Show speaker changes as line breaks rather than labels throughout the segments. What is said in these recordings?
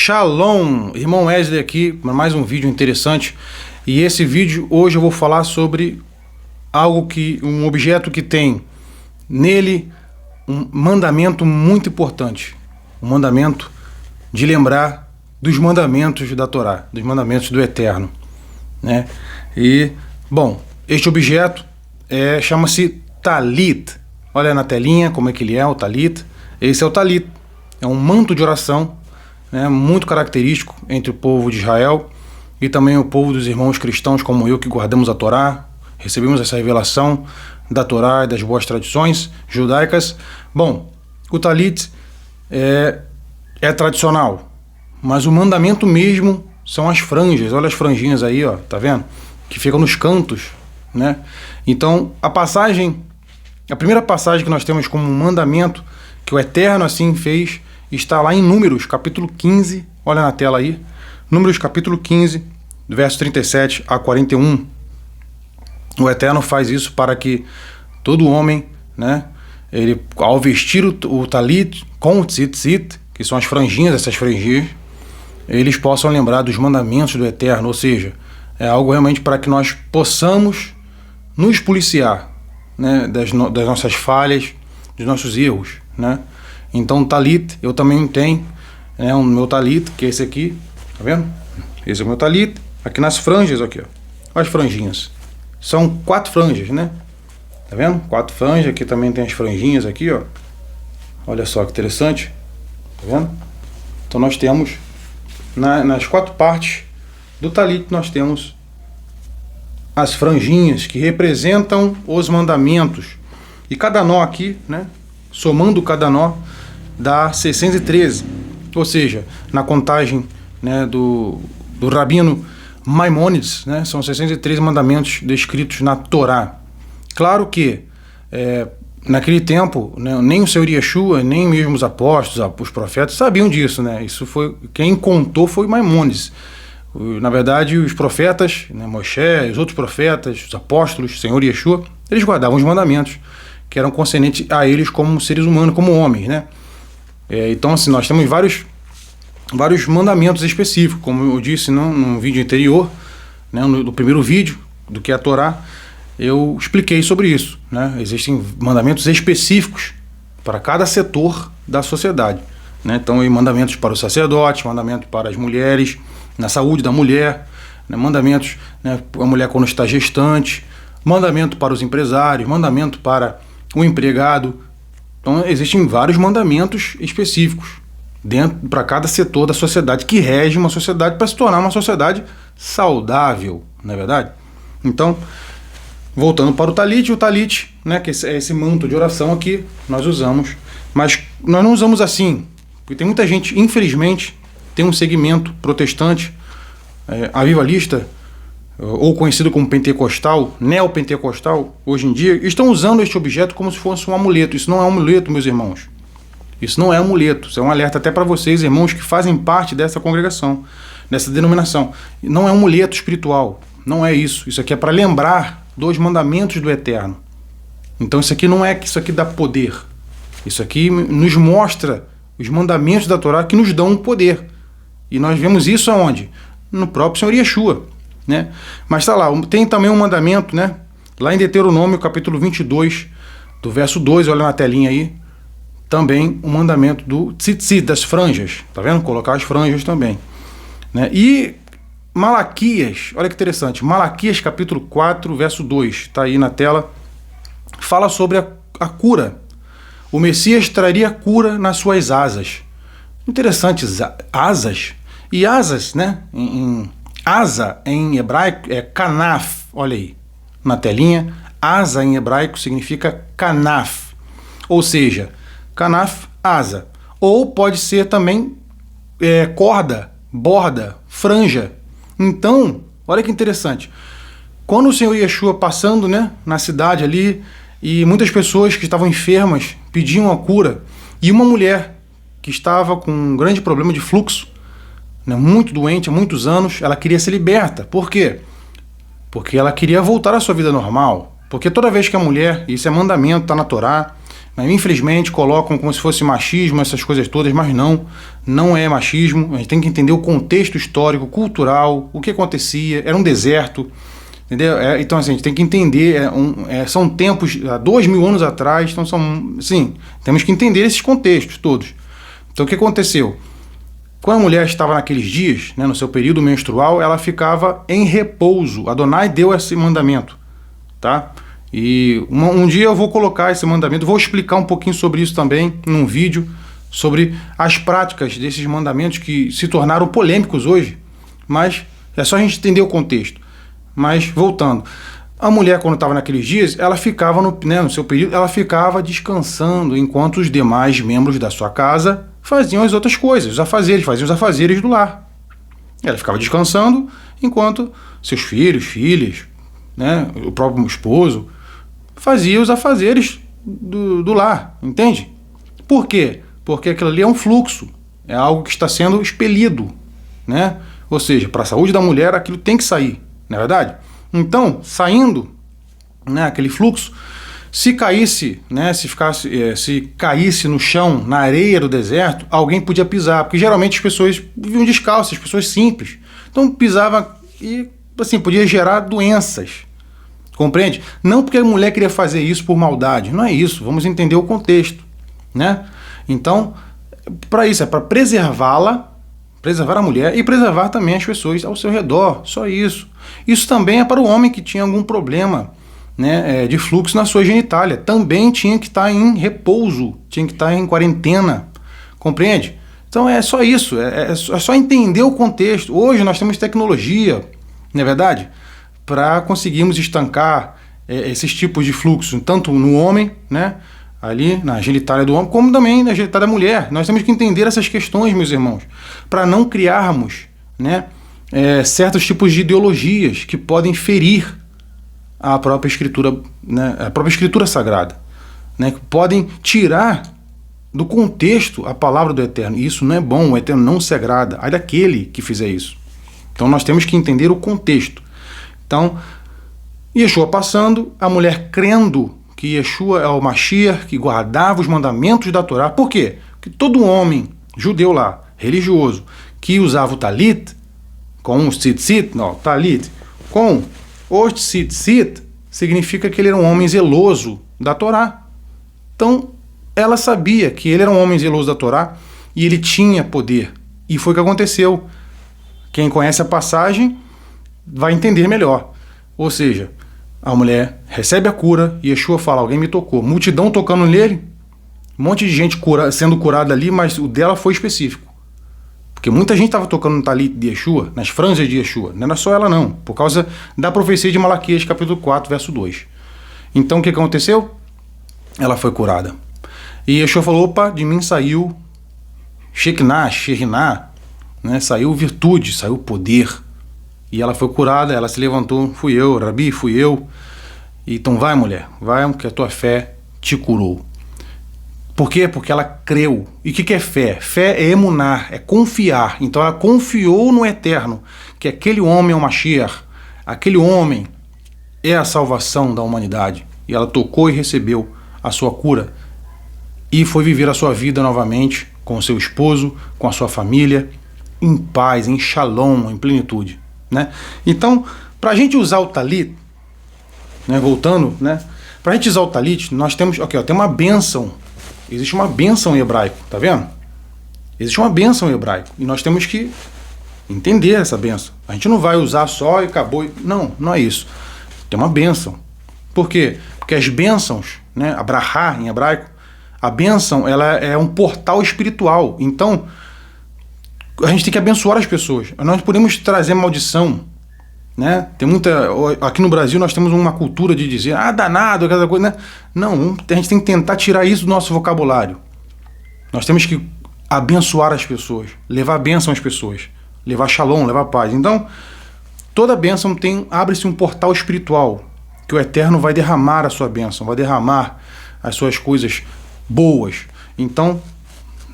Shalom, irmão Wesley aqui para mais um vídeo interessante. E esse vídeo hoje eu vou falar sobre um objeto que tem nele um mandamento muito importante, um mandamento de lembrar dos mandamentos da Torá, dos mandamentos do Eterno, né? E bom, este objeto chama-se talit. Olha na telinha como é que ele é, o talit. Esse é o talit, é um manto de oração, né, muito característico entre o povo de Israel e também o povo dos irmãos cristãos como eu, que guardamos a Torá, recebemos essa revelação da Torá e das boas tradições judaicas. Bom, o talit é tradicional, mas o mandamento mesmo são as franjas. Olha as franjinhas aí, ó, tá vendo? Que ficam nos cantos, né? Então, a primeira passagem que nós temos como um mandamento que o Eterno assim fez está lá em Números, capítulo 15, olha na tela aí, Números capítulo 15, do verso 37 a 41. O Eterno faz isso para que todo homem, né, ele, ao vestir o talit com o tzitzit, que são as franjinhas, essas franjinhas, eles possam lembrar dos mandamentos do Eterno, ou seja, é algo realmente para que nós possamos nos policiar, né, das nossas falhas, dos nossos erros, né? Então, talit, eu também tenho, né, o meu talit, que é esse aqui, tá vendo? Esse é o meu talit, aqui nas franjas, aqui, ó, as franjinhas. São 4 franjas, né? Tá vendo? 4 franjas, aqui também tem as franjinhas aqui, ó. Olha só que interessante, tá vendo? Então nós temos, nas 4 partes do talit, nós temos as franjinhas que representam os mandamentos. E cada nó aqui, né, somando cada nó, dá 613. Ou seja, na contagem, né, do Rabino Maimônides, né, são 613 mandamentos descritos na Torá. Claro que naquele tempo, né, nem o Senhor Yeshua, nem mesmo os apóstolos, os profetas sabiam disso, né? Isso foi quem contou foi Maimônides. Na verdade, os profetas, né, Moshe, os outros profetas, os apóstolos, o Senhor Yeshua, eles guardavam os mandamentos que eram concernentes a eles como seres humanos, como homens, né? Então, assim, nós temos vários mandamentos específicos, como eu disse num vídeo anterior, né, no primeiro vídeo do que é a Torá, eu expliquei sobre isso, né? Existem mandamentos específicos para cada setor da sociedade, né? Então, mandamentos para os sacerdotes, mandamentos para as mulheres, na saúde da mulher, né? Mandamentos, né, a mulher quando está gestante, mandamento para os empresários, mandamento para o empregado. Então, existem vários mandamentos específicos para cada setor da sociedade que rege uma sociedade para se tornar uma sociedade saudável, não é verdade? Então, voltando para o talit, né, que é esse manto de oração aqui, nós usamos, mas nós não usamos assim, porque tem muita gente, infelizmente, tem um segmento protestante, avivalista, ou conhecido como pentecostal, neopentecostal, hoje em dia, estão usando este objeto como se fosse um amuleto. Isso não é um amuleto, meus irmãos. Isso não é amuleto. Isso é um alerta até para vocês, irmãos, que fazem parte dessa congregação, dessa denominação. Não é um amuleto espiritual. Não é isso. Isso aqui é para lembrar dos mandamentos do Eterno. Então isso aqui não é que isso aqui dá poder. Isso aqui nos mostra os mandamentos da Torá que nos dão um poder. E nós vemos isso aonde? No próprio Senhor Yeshua, né? Mas tá lá, tem também um mandamento, né? Lá em Deuteronômio, capítulo 22, do verso 2, olha na telinha aí, também um mandamento do tzitzit, das franjas, tá vendo? Colocar as franjas também, né? E Malaquias, olha que interessante, Malaquias capítulo 4, verso 2, tá aí na tela, fala sobre a cura. O Messias traria cura nas suas asas. Interessante, asas. E asas, né? Asa em hebraico é kanaf, olha aí, na telinha. Asa em hebraico significa kanaf, ou seja, kanaf, asa. Ou pode ser também corda, borda, franja. Então, olha que interessante. Quando o Senhor Yeshua passando, né, na cidade ali, e muitas pessoas que estavam enfermas pediam a cura, e uma mulher que estava com um grande problema de fluxo, né, muito doente há muitos anos, ela queria ser liberta. Por quê? Porque ela queria voltar à sua vida normal. Porque toda vez que a mulher, isso é mandamento, está na Torá, Mas infelizmente colocam como se fosse machismo, essas coisas todas, mas não é machismo. A gente tem que entender o contexto histórico, cultural, o que acontecia, era um deserto, entendeu? Então assim, a gente tem que entender, são tempos, há 2000 anos atrás, então temos que entender esses contextos todos. Então o que aconteceu? Quando a mulher estava naqueles dias, né, no seu período menstrual, ela ficava em repouso. Adonai deu esse mandamento, tá? E um dia eu vou colocar esse mandamento, vou explicar um pouquinho sobre isso também num vídeo, sobre as práticas desses mandamentos que se tornaram polêmicos hoje, mas é só a gente entender o contexto. Mas voltando, a mulher quando estava naqueles dias, ela ficava no seu período, ela ficava descansando, enquanto os demais membros da sua casa faziam as outras coisas, faziam os afazeres do lar. Ela ficava descansando, enquanto seus filhos, filhas, né, o próprio esposo, fazia os afazeres do lar, entende? Por quê? Porque aquilo ali é um fluxo, é algo que está sendo expelido, né? Ou seja, para a saúde da mulher aquilo tem que sair, não é verdade? Então, saindo, né, aquele fluxo, se caísse, né, se caísse no chão, na areia do deserto, alguém podia pisar, porque geralmente as pessoas viviam descalças, as pessoas simples. Então pisava e assim podia gerar doenças. Compreende? Não porque a mulher queria fazer isso por maldade, não é isso. Vamos entender o contexto, né? Então, para isso, é para preservá-la, preservar a mulher e preservar também as pessoas ao seu redor, só isso. Isso também é para o homem que tinha algum problema, né, de fluxo na sua genitália. Também tinha que estar em repouso, tinha que estar em quarentena, compreende? Então é só isso, é só entender o contexto. Hoje nós temos tecnologia, não é verdade? Para conseguirmos estancar esses tipos de fluxo, tanto no homem, né, ali na genitália do homem, como também na genitália da mulher. Nós temos que entender essas questões, meus irmãos, para não criarmos, né, certos tipos de ideologias que podem ferir a própria escritura, né, a própria escritura sagrada, né, que podem tirar do contexto a palavra do Eterno. E isso não é bom, o Eterno não se agrada. Ai daquele que fizer isso. Então nós temos que entender o contexto. Então, Yeshua passando, a mulher crendo que Yeshua é o Mashiach, que guardava os mandamentos da Torá. Por quê? Porque todo homem judeu lá, religioso, que usava o talit, com o tzitzit, talit, com o tzitzit, significa que ele era um homem zeloso da Torá. Então, ela sabia que ele era um homem zeloso da Torá e ele tinha poder. E foi o que aconteceu. Quem conhece a passagem vai entender melhor. Ou seja, a mulher recebe a cura e Yeshua fala, alguém me tocou. Multidão tocando nele, um monte de gente sendo curada ali, mas o dela foi específico. Porque muita gente estava tocando no talit de Yeshua, nas franjas de Yeshua. Não era só ela não, por causa da profecia de Malaquias, capítulo 4, verso 2. Então o que aconteceu? Ela foi curada. E Yeshua falou, opa, de mim saiu Shekinah, né? Saiu virtude, saiu poder. E ela foi curada, ela se levantou, fui eu, Rabi, fui eu. Então vai, mulher, vai, que a tua fé te curou. Por quê? Porque ela creu. E o que é fé? Fé é emunar, é confiar. Então ela confiou no Eterno, que aquele homem é o Mashiach, aquele homem é a salvação da humanidade. E ela tocou e recebeu a sua cura. E foi viver a sua vida novamente com o seu esposo, com a sua família, em paz, em shalom, em plenitude. Né? Então, para a gente usar o talit, né, voltando, né, para a gente usar o talit, nós temos, tem uma bênção, existe uma bênção em hebraico, tá vendo? Existe uma bênção em hebraico e nós temos que entender essa bênção. A gente não vai usar só e acabou. Não, não é isso. Tem uma bênção. Por quê? Porque as bênçãos, né, a brahá em hebraico, a bênção, ela é um portal espiritual. Então, a gente tem que abençoar as pessoas. Nós podemos trazer maldição, né? Tem muita... Aqui no Brasil nós temos uma cultura de dizer, danado, aquela coisa, né? Não, a gente tem que tentar tirar isso do nosso vocabulário. Nós temos que abençoar as pessoas, levar bênção às pessoas, levar shalom, levar paz. Então, toda bênção abre-se um portal espiritual, que o Eterno vai derramar a sua bênção, vai derramar as suas coisas boas. Então,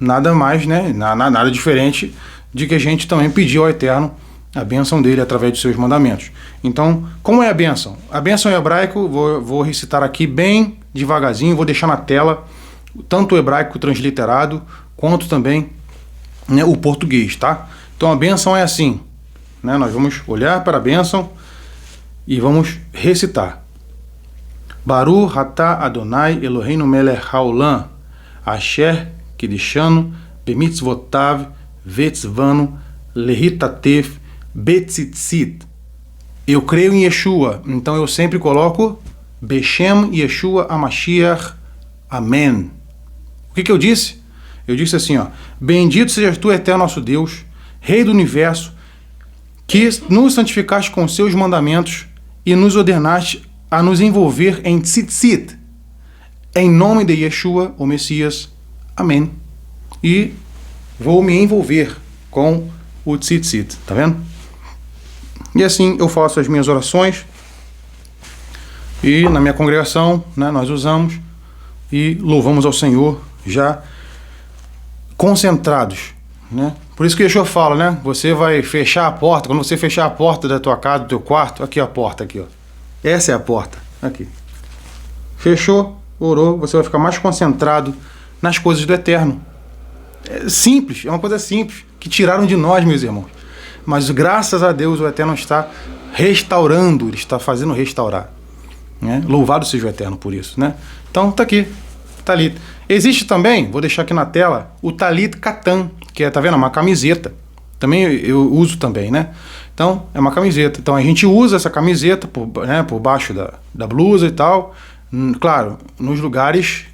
nada mais, né? Nada diferente de que a gente também pedir ao Eterno a bênção dele através de seus mandamentos. Então, como é a bênção? A bênção em hebraico, vou recitar aqui bem devagarzinho, vou deixar na tela tanto o hebraico transliterado, quanto também, né, o português, tá? Então a bênção é assim, né? Nós vamos olhar para a bênção e vamos recitar. Baruch atah Adonai Eloheinu melech haolam, asher kidishanu bemitzvotav vetzvanu lehitatef betzitzit. Eu creio em Yeshua, então eu sempre coloco Beshem Yeshua HaMashiach, Amém. O que eu disse? Eu disse assim, ó: bendito sejas tu, eterno nosso Deus, Rei do Universo, que nos santificaste com seus mandamentos e nos ordenaste a nos envolver em tzitzit, em nome de Yeshua, o Messias. Amém. E vou me envolver com o tzitzit, tá vendo? E assim eu faço as minhas orações, e na minha congregação, né, nós usamos e louvamos ao Senhor já concentrados, né? Por isso que Yeshua fala, né? Você vai fechar a porta, quando você fechar a porta da tua casa, do teu quarto, aqui a porta, aqui, ó. Essa é a porta, aqui. Fechou, orou, você vai ficar mais concentrado nas coisas do Eterno. É simples, é uma coisa simples, que tiraram de nós, meus irmãos. Mas graças a Deus o Eterno está restaurando, Ele está fazendo restaurar, né? Louvado seja o Eterno por isso, né? Então tá aqui, talit. Existe também, vou deixar aqui na tela, o talit katan, que é, tá vendo, uma camiseta. Também eu uso também, né? Então é uma camiseta. Então a gente usa essa camiseta por baixo da blusa e tal. Claro, nos lugares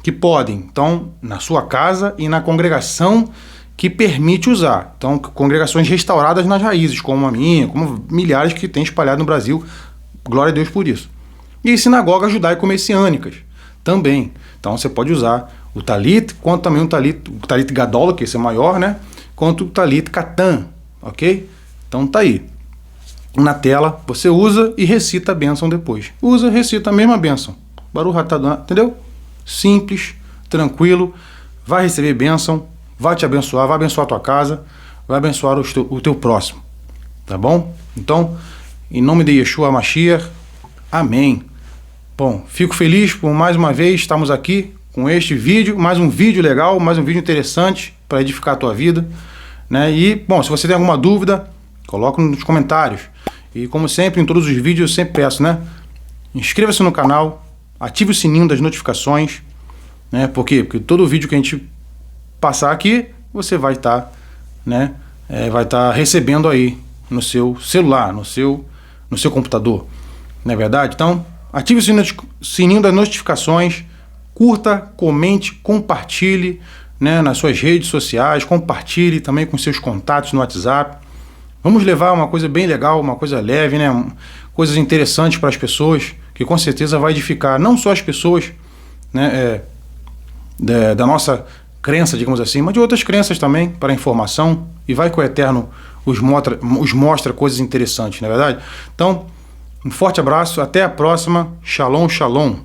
que podem. Então na sua casa e na congregação que permite usar. Então congregações restauradas nas raízes, como a minha, como milhares que tem espalhado no Brasil. Glória a Deus por isso. E sinagogas judaico-messiânicas também. Então você pode usar o talit, quanto também o talit gadol, que esse é maior, né? Quanto o talit katan, ok? Então tá aí. Na tela, você usa e recita a bênção depois. Usa, recita a mesma bênção. Baruch atah Adonai, entendeu? Simples, tranquilo, vai receber bênção, vai te abençoar, vai abençoar a tua casa, vai abençoar o teu próximo. Tá bom? Então, em nome de Yeshua HaMashiach, amém. Bom, fico feliz por mais uma vez estarmos aqui com este vídeo, mais um vídeo legal, mais um vídeo interessante para edificar a tua vida, né? E, bom, se você tem alguma dúvida, coloca nos comentários. E como sempre, em todos os vídeos eu sempre peço, né? Inscreva-se no canal, ative o sininho das notificações, né? Por quê? Porque todo vídeo que a gente passar aqui, você vai estar, né? Vai estar recebendo aí no seu celular, no seu computador, não é verdade? Então, ative o sininho das notificações, curta, comente, compartilhe, né, nas suas redes sociais, compartilhe também com seus contatos no WhatsApp. Vamos levar uma coisa bem legal, uma coisa leve, né, coisas interessantes para as pessoas, que com certeza vai edificar não só as pessoas, né, da nossa crença, digamos assim, mas de outras crenças também, para informação, e vai que o Eterno os mostra coisas interessantes, não é verdade? Então, um forte abraço, até a próxima. Shalom, shalom.